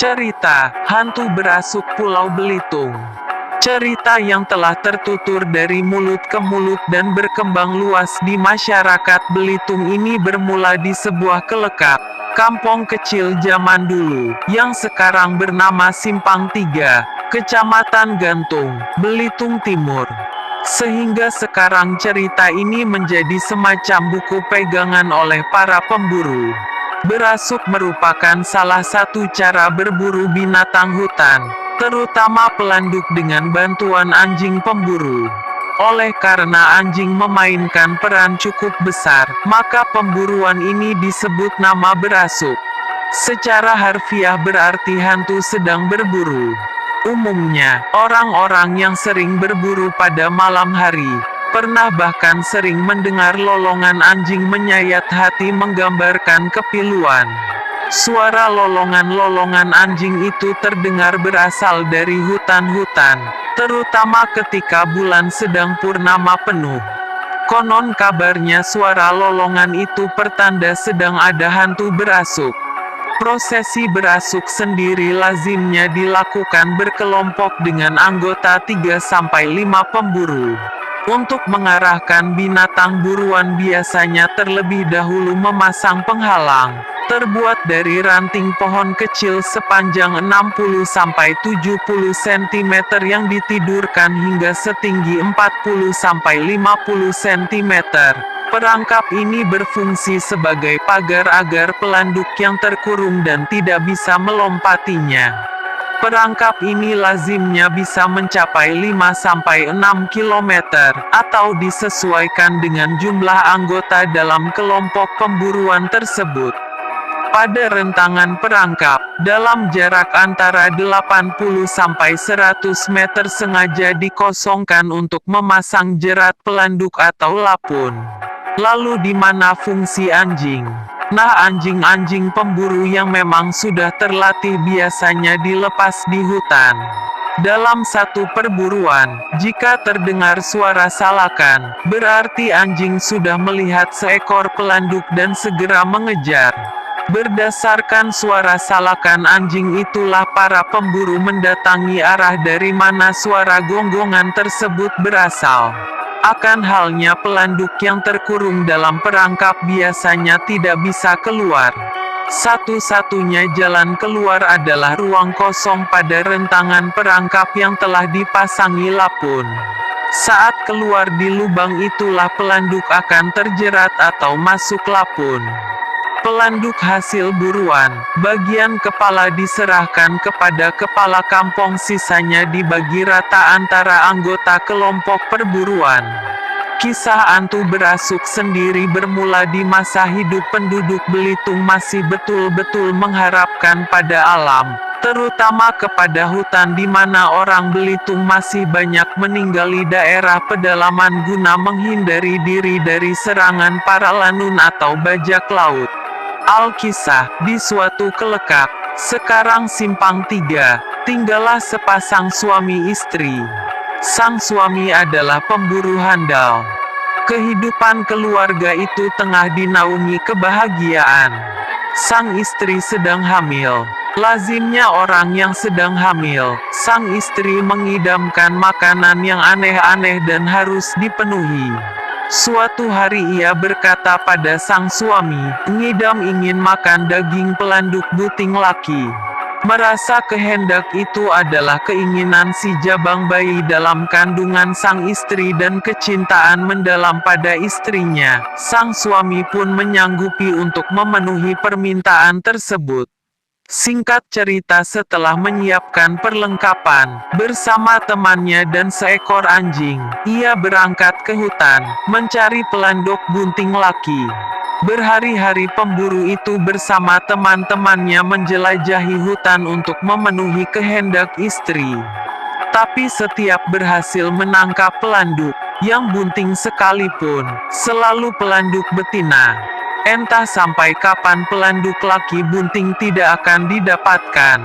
Cerita Hantu Berasuk Pulau Belitung. Cerita yang telah tertutur dari mulut ke mulut dan berkembang luas di masyarakat Belitung ini bermula di sebuah kelekap, kampung kecil zaman dulu, yang sekarang bernama Simpang Tiga, Kecamatan Gantung, Belitung Timur. Sehingga sekarang cerita ini menjadi semacam buku pegangan oleh para pemburu. Berasuk merupakan salah satu cara berburu binatang hutan, terutama pelanduk dengan bantuan anjing pemburu. Oleh karena anjing memainkan peran cukup besar, maka pemburuan ini disebut nama berasuk. Secara harfiah berarti hantu sedang berburu. Umumnya, orang-orang yang sering berburu pada malam hari, pernah bahkan sering mendengar lolongan anjing menyayat hati menggambarkan kepiluan. Suara lolongan-lolongan anjing itu terdengar berasal dari hutan-hutan, terutama ketika bulan sedang purnama penuh. Konon kabarnya suara lolongan itu pertanda sedang ada hantu berasuk. Prosesi berasuk sendiri lazimnya dilakukan berkelompok dengan anggota 3-5 pemburu. Untuk mengarahkan binatang buruan biasanya terlebih dahulu memasang penghalang, terbuat dari ranting pohon kecil sepanjang 60-70 cm yang ditidurkan hingga setinggi 40-50 cm. Perangkap ini berfungsi sebagai pagar agar pelanduk yang terkurung dan tidak bisa melompatinya. Perangkap ini lazimnya bisa mencapai 5-6 km, atau disesuaikan dengan jumlah anggota dalam kelompok pemburuan tersebut. Pada rentangan perangkap, dalam jarak antara 80-100 meter sengaja dikosongkan untuk memasang jerat pelanduk atau lapun. Lalu di mana fungsi anjing? Nah, anjing-anjing pemburu yang memang sudah terlatih biasanya dilepas di hutan. Dalam satu perburuan, jika terdengar suara salakan, berarti anjing sudah melihat seekor pelanduk dan segera mengejar. Berdasarkan suara salakan anjing itulah para pemburu mendatangi arah dari mana suara gonggongan tersebut berasal. Akan halnya pelanduk yang terkurung dalam perangkap biasanya tidak bisa keluar. Satu-satunya jalan keluar adalah ruang kosong pada rentangan perangkap yang telah dipasangi lapun. Saat keluar di lubang itulah pelanduk akan terjerat atau masuk lapun. Pelanduk hasil buruan, bagian kepala diserahkan kepada kepala kampung, sisanya dibagi rata antara anggota kelompok perburuan. Kisah hantu berasuk sendiri bermula di masa hidup penduduk Belitung masih betul-betul mengharapkan pada alam, terutama kepada hutan di mana orang Belitung masih banyak meninggali daerah pedalaman guna menghindari diri dari serangan para lanun atau bajak laut. Alkisah, di suatu kelekap, sekarang Simpang Tiga, tinggallah sepasang suami istri. Sang suami adalah pemburu handal. Kehidupan keluarga itu tengah dinaungi kebahagiaan. Sang istri sedang hamil. Lazimnya orang yang sedang hamil, sang istri mengidamkan makanan yang aneh-aneh dan harus dipenuhi. Suatu hari ia berkata pada sang suami, "Ngidam ingin makan daging pelanduk buting laki." Merasa kehendak itu adalah keinginan si jabang bayi dalam kandungan sang istri dan kecintaan mendalam pada istrinya, sang suami pun menyanggupi untuk memenuhi permintaan tersebut. Singkat cerita, setelah menyiapkan perlengkapan, bersama temannya dan seekor anjing, ia berangkat ke hutan, mencari pelanduk bunting laki. Berhari-hari pemburu itu bersama teman-temannya menjelajahi hutan untuk memenuhi kehendak istri. Tapi setiap berhasil menangkap pelanduk, yang bunting sekalipun, selalu pelanduk betina. Entah sampai kapan pelanduk laki bunting tidak akan didapatkan.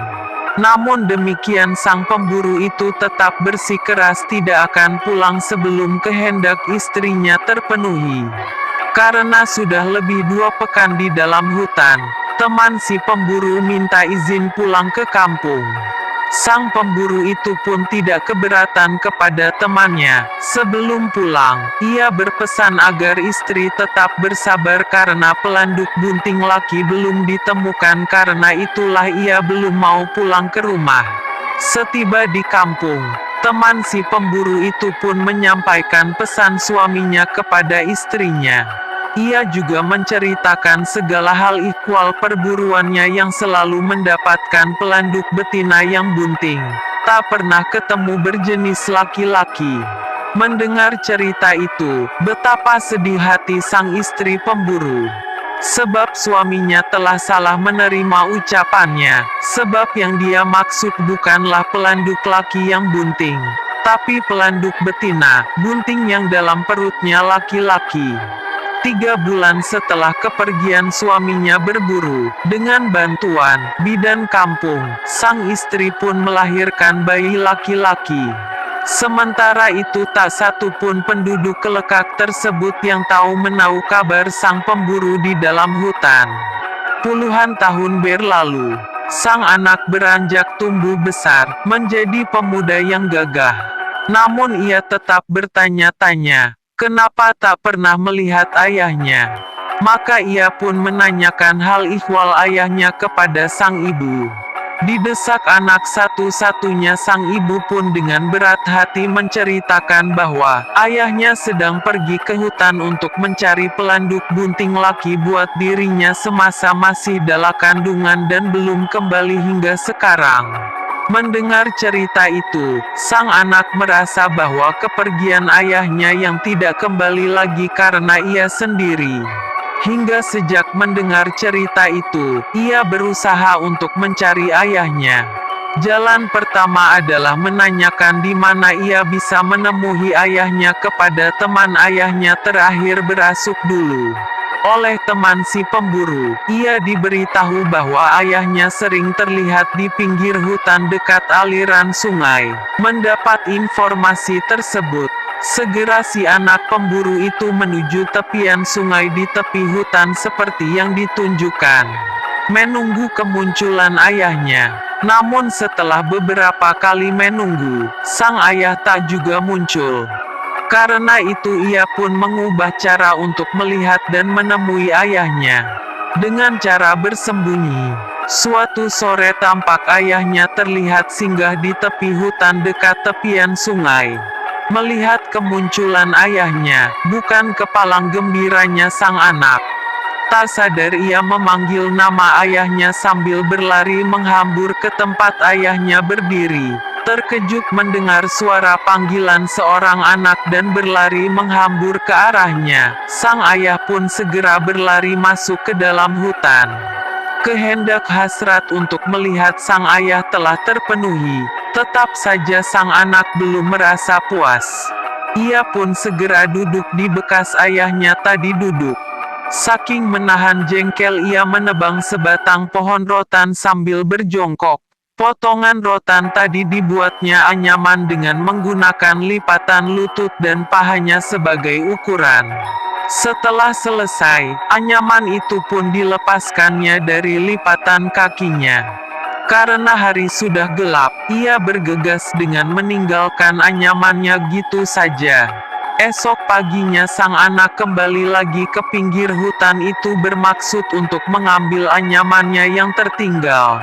Namun demikian sang pemburu itu tetap bersikeras tidak akan pulang sebelum kehendak istrinya terpenuhi. Karena sudah lebih 2 pekan di dalam hutan, Teman si pemburu minta izin pulang ke kampung. Sang pemburu itu pun tidak keberatan kepada temannya. Sebelum pulang, ia berpesan agar istri tetap bersabar karena pelanduk bunting laki belum ditemukan, karena itulah ia belum mau pulang ke rumah. Setiba di kampung, teman si pemburu itu pun menyampaikan pesan suaminya kepada istrinya. Ia juga menceritakan segala hal ihwal perburuannya yang selalu mendapatkan pelanduk betina yang bunting, tak pernah ketemu berjenis laki-laki. Mendengar cerita itu, betapa sedih hati sang istri pemburu. Sebab suaminya telah salah menerima ucapannya, sebab yang dia maksud bukanlah pelanduk laki yang bunting, tapi pelanduk betina, bunting yang dalam perutnya laki-laki. 3 bulan setelah kepergian suaminya berburu, dengan bantuan bidan kampung, sang istri pun melahirkan bayi laki-laki. Sementara itu tak satu pun penduduk Kelekak tersebut yang tahu menahu kabar sang pemburu di dalam hutan. Puluhan tahun berlalu, sang anak beranjak tumbuh besar, menjadi pemuda yang gagah. Namun ia tetap bertanya-tanya, kenapa tak pernah melihat ayahnya? Maka ia pun menanyakan hal ihwal ayahnya kepada sang ibu. Didesak anak satu-satunya, sang ibu pun dengan berat hati menceritakan bahwa ayahnya sedang pergi ke hutan untuk mencari pelanduk bunting laki buat dirinya semasa masih dalam kandungan dan belum kembali hingga sekarang. Mendengar cerita itu, sang anak merasa bahwa kepergian ayahnya yang tidak kembali lagi karena ia sendiri. Hingga sejak mendengar cerita itu, ia berusaha untuk mencari ayahnya. Jalan pertama adalah menanyakan di mana ia bisa menemui ayahnya kepada teman ayahnya terakhir berasuk dulu. Oleh teman si pemburu, ia diberitahu bahwa ayahnya sering terlihat di pinggir hutan dekat aliran sungai. Mendapat informasi tersebut, segera si anak pemburu itu menuju tepian sungai di tepi hutan seperti yang ditunjukkan, menunggu kemunculan ayahnya. Namun setelah beberapa kali menunggu, sang ayah tak juga muncul. Karena itu ia pun mengubah cara untuk melihat dan menemui ayahnya. Dengan cara bersembunyi, suatu sore tampak ayahnya terlihat singgah di tepi hutan dekat tepian sungai. Melihat kemunculan ayahnya, bukan kepalang gembiranya sang anak. Tak sadar ia memanggil nama ayahnya sambil berlari menghambur ke tempat ayahnya berdiri. Terkejut mendengar suara panggilan seorang anak dan berlari menghambur ke arahnya, sang ayah pun segera berlari masuk ke dalam hutan. Kehendak hasrat untuk melihat sang ayah telah terpenuhi, tetap saja sang anak belum merasa puas. Ia pun segera duduk di bekas ayahnya tadi duduk. Saking menahan jengkel ia menebang sebatang pohon rotan sambil berjongkok. Potongan rotan tadi dibuatnya anyaman dengan menggunakan lipatan lutut dan pahanya sebagai ukuran. Setelah selesai, anyaman itu pun dilepaskannya dari lipatan kakinya. Karena hari sudah gelap, ia bergegas dengan meninggalkan anyamannya gitu saja. Esok paginya sang anak kembali lagi ke pinggir hutan itu bermaksud untuk mengambil anyamannya yang tertinggal.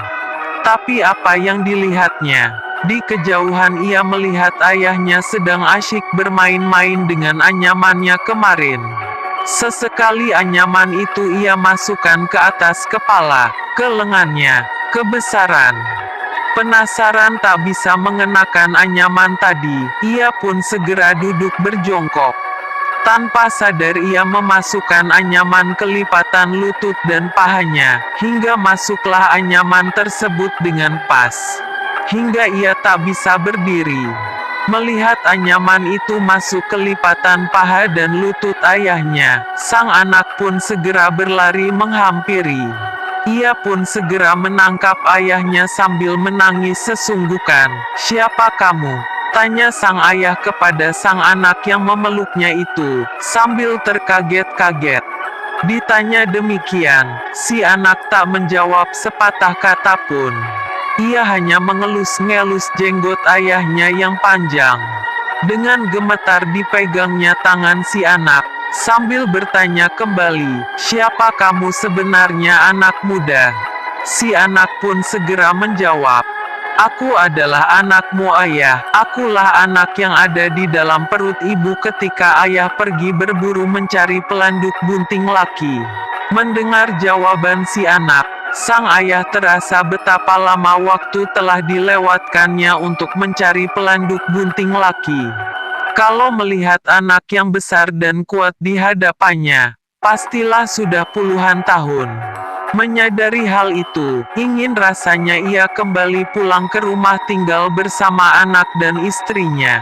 Tapi apa yang dilihatnya? Di kejauhan ia melihat ayahnya sedang asyik bermain-main dengan anyamannya kemarin. Sesekali anyaman itu ia masukkan ke atas kepala, ke lengannya, kebesaran. Penasaran tak bisa mengenakan anyaman tadi, ia pun segera duduk berjongkok. Tanpa sadar ia memasukkan anyaman ke lipatan lutut dan pahanya, hingga masuklah anyaman tersebut dengan pas. Hingga ia tak bisa berdiri. Melihat anyaman itu masuk ke lipatan paha dan lutut ayahnya, sang anak pun segera berlari menghampiri. Ia pun segera menangkap ayahnya sambil menangis sesungguhkan. "Siapa kamu?" tanya sang ayah kepada sang anak yang memeluknya itu, sambil terkaget-kaget. Ditanya demikian, si anak tak menjawab sepatah kata pun. Ia hanya mengelus-ngelus jenggot ayahnya yang panjang. Dengan gemetar dipegangnya tangan si anak, sambil bertanya kembali, "Siapa kamu sebenarnya, anak muda?" Si anak pun segera menjawab, "Aku adalah anakmu, ayah. Akulah anak yang ada di dalam perut ibu ketika ayah pergi berburu mencari pelanduk bunting laki." Mendengar jawaban si anak, sang ayah terasa betapa lama waktu telah dilewatkannya untuk mencari pelanduk bunting laki. Kalau melihat anak yang besar dan kuat di hadapannya, pastilah sudah puluhan tahun. Menyadari hal itu, ingin rasanya ia kembali pulang ke rumah tinggal bersama anak dan istrinya.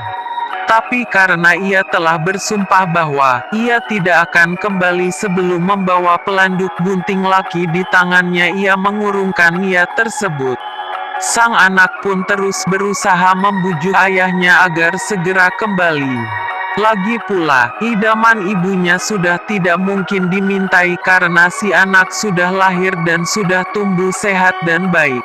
Tapi karena ia telah bersumpah bahwa ia tidak akan kembali sebelum membawa pelanduk bunting laki di tangannya, ia mengurungkan niat tersebut. Sang anak pun terus berusaha membujuk ayahnya agar segera kembali. Lagi pula, idaman ibunya sudah tidak mungkin dimintai karena si anak sudah lahir dan sudah tumbuh sehat dan baik.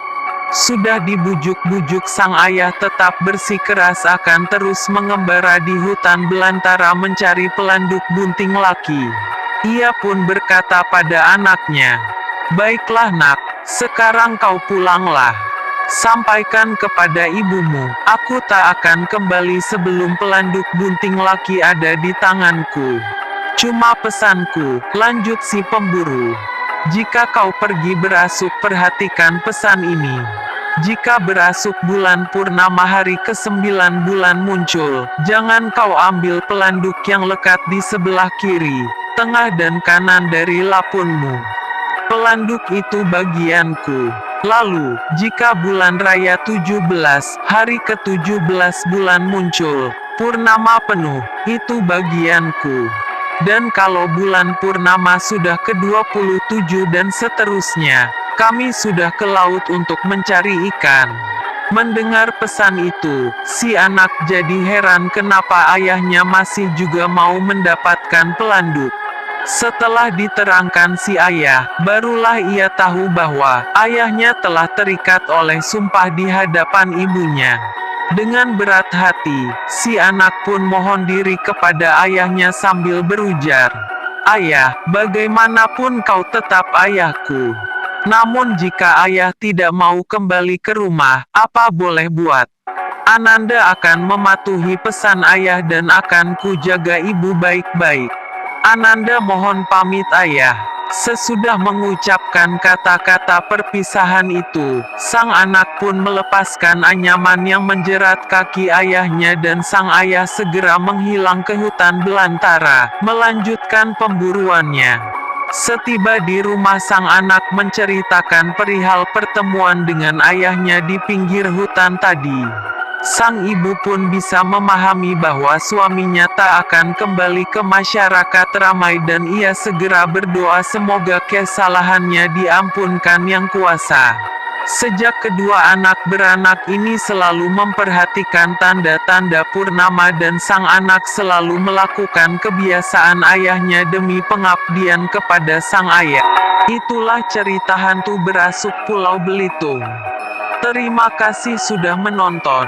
Sudah dibujuk-bujuk, sang ayah tetap bersikeras akan terus mengembara di hutan belantara mencari pelanduk bunting laki. Ia pun berkata pada anaknya, "Baiklah nak, sekarang kau pulanglah. Sampaikan kepada ibumu, aku tak akan kembali sebelum pelanduk bunting laki ada di tanganku. Cuma pesanku," lanjut si pemburu, "jika kau pergi berasuk, perhatikan pesan ini. Jika berasuk bulan purnama hari ke-9 bulan muncul, jangan kau ambil pelanduk yang lekat di sebelah kiri, tengah dan kanan dari lapunmu. Pelanduk itu bagianku. Lalu, jika bulan raya 17, hari ke-17 bulan muncul, purnama penuh, itu bagianku. Dan kalau bulan purnama sudah ke-27 dan seterusnya, kami sudah ke laut untuk mencari ikan." Mendengar pesan itu, si anak jadi heran kenapa ayahnya masih juga mau mendapatkan pelanduk. Setelah diterangkan si ayah, barulah ia tahu bahwa ayahnya telah terikat oleh sumpah di hadapan ibunya. Dengan berat hati, si anak pun mohon diri kepada ayahnya sambil berujar, "Ayah, bagaimanapun kau tetap ayahku. Namun jika ayah tidak mau kembali ke rumah, apa boleh buat? Ananda akan mematuhi pesan ayah dan akan kujaga ibu baik-baik. Ananda mohon pamit, ayah." Sesudah mengucapkan kata-kata perpisahan itu, sang anak pun melepaskan anyaman yang menjerat kaki ayahnya dan sang ayah segera menghilang ke hutan belantara, melanjutkan pemburuannya. Setiba di rumah, sang anak menceritakan perihal pertemuan dengan ayahnya di pinggir hutan tadi. Sang ibu pun bisa memahami bahwa suaminya tak akan kembali ke masyarakat ramai dan ia segera berdoa semoga kesalahannya diampunkan Yang Kuasa. Sejak kedua anak beranak ini selalu memperhatikan tanda-tanda purnama dan sang anak selalu melakukan kebiasaan ayahnya demi pengabdian kepada sang ayah. Itulah cerita hantu berasuk Pulau Belitung. Terima kasih sudah menonton.